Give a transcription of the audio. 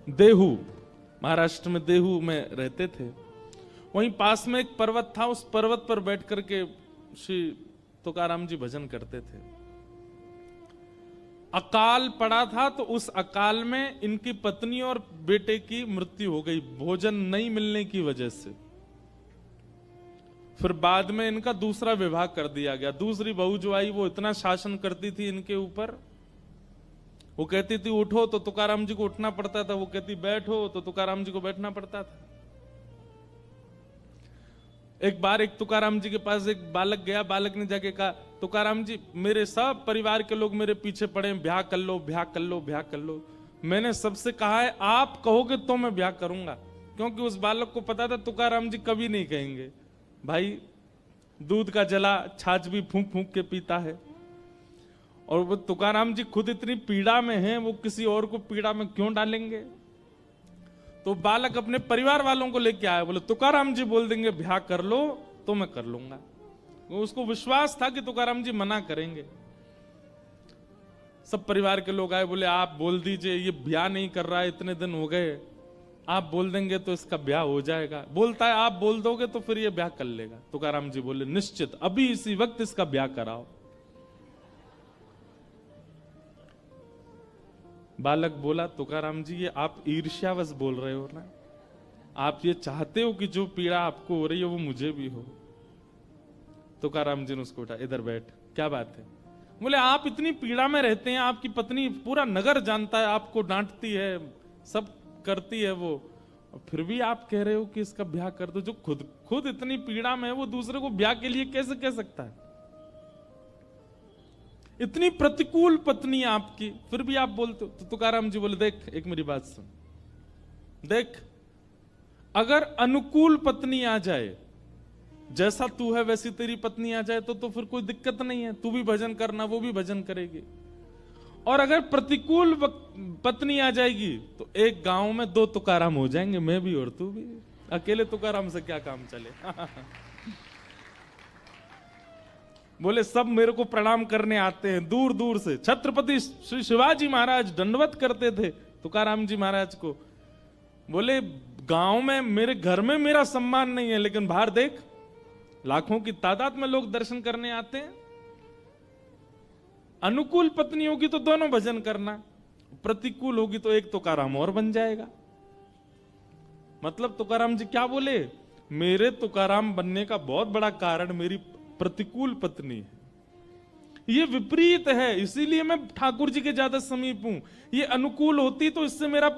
देहू, महाराष्ट्र में देहू में रहते थे। वहीं पास में एक पर्वत था, उस पर्वत पर बैठ करके श्री तुकाराम जी भजन करते थे। अकाल पड़ा था, तो उस अकाल में इनकी पत्नी और बेटे की मृत्यु हो गई भोजन नहीं मिलने की वजह से। फिर बाद में इनका दूसरा विवाह कर दिया गया। दूसरी बहू जो आई वो इतना शासन करती थी इनके ऊपर, वो कहती थी उठो तो तुकाराम जी को उठना पड़ता था, वो कहती बैठो तो तुकाराम जी को बैठना पड़ता था। एक बार एक तुकाराम जी के पास एक बालक गया, बालक ने जाके कहा तुकाराम जी मेरे सब परिवार के लोग मेरे पीछे पड़े, ब्याह कर लो ब्याह कर लो ब्याह कर लो। मैंने सबसे कहा है आप कहोगे तो मैं ब्याह करूंगा, क्योंकि उस बालक को पता था तुकाराम जी कभी नहीं कहेंगे। भाई दूध का जला छाछ भी फूंक फूंक के पीता है, और वो तुकाराम जी खुद इतनी पीड़ा में हैं, वो किसी और को पीड़ा में क्यों डालेंगे। तो बालक अपने परिवार वालों को लेके आया, बोले तुकाराम जी बोल देंगे ब्याह कर लो तो मैं कर लूंगा। उसको विश्वास था कि तुकाराम जी मना करेंगे। सब परिवार के लोग आए, बोले आप बोल दीजिए, ये ब्याह नहीं कर रहा है, इतने दिन हो गए, आप बोल देंगे तो इसका ब्याह हो जाएगा। बोलता है आप बोल दोगे तो फिर ये ब्याह कर लेगा। तुकाराम जी बोले निश्चित अभी इसी वक्त इसका ब्याह कराओ। बालक बोला तुकाराम जी ये आप ईर्ष्यावश बोल रहे हो ना, आप ये चाहते हो कि जो पीड़ा आपको हो रही है वो मुझे भी हो। तुकाराम जी ने उसको उठा, इधर बैठ, क्या बात है। बोले आप इतनी पीड़ा में रहते हैं, आपकी पत्नी पूरा नगर जानता है, आपको डांटती है, सब करती है वो, फिर भी आप कह रहे हो कि इसका ब्याह कर दो। जो खुद इतनी पीड़ा में है वो दूसरे को ब्याह के लिए कैसे कह सकता है। इतनी प्रतिकूल पत्नी आपकी, फिर भी आप बोलते हो। तो तुकाराम जी बोले देख एक मेरी बात सुन, देख अगर अनुकूल पत्नी आ जाए, जैसा तू है वैसी तेरी पत्नी आ जाए तो फिर कोई दिक्कत नहीं है, तू भी भजन करना वो भी भजन करेगी। और अगर प्रतिकूल पत्नी आ जाएगी तो एक गांव में दो तुकाराम हो जाएंगे, मैं भी और तू भी। अकेले तुकाराम से क्या काम चले। बोले सब मेरे को प्रणाम करने आते हैं दूर दूर से। छत्रपति श्री शिवाजी महाराज दंडवत करते थे तुकाराम जी महाराज को। बोले गांव में मेरे घर में मेरा सम्मान नहीं है, लेकिन बाहर देख लाखों की तादाद में लोग दर्शन करने आते हैं। अनुकूल पत्नी होगी तो दोनों भजन करना, प्रतिकूल होगी तो एक तुकाराम और बन जाएगा। मतलब तुकाराम जी क्या बोले, मेरे तुकाराम बनने का बहुत बड़ा कारण मेरी प्रतिकूल पत्नी है, ये विपरीत है, इसीलिए मैं ठाकुर जी के ज्यादा समीप हूं। ये अनुकूल होती तो इससे मेरा